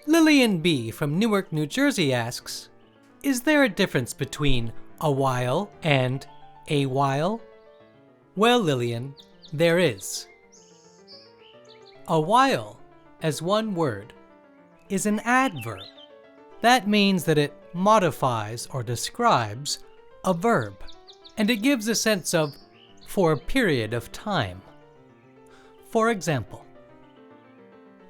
Lillian B. from Newark, New Jersey asks, is there a difference between a while and a while? Well, Lillian, there is. A while, as one word, is an adverb. That means that it modifies or describes a verb, and it gives a sense of for a period of time. For example,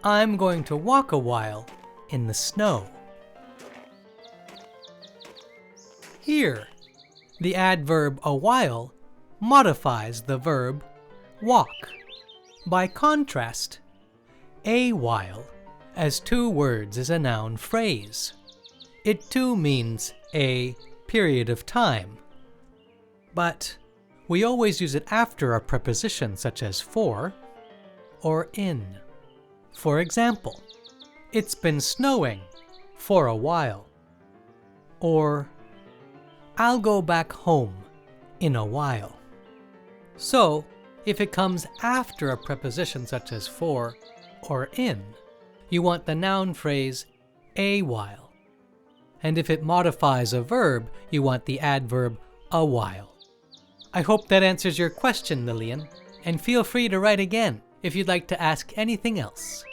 I'm going to walk a while in the snow. Here, the adverb a while modifies the verb walk. By contrast, a while as two words is a noun phrase. It too means a period of time, but we always use it after a preposition such as for or in. For example, it's been snowing for a while, or I'll go back home in a while. So, if it comes after a preposition such as for or in, you want the noun phrase a while. And if it modifies a verb, you want the adverb a while. I hope that answers your question, Lillian, and feel free to write again if you'd like to ask anything else.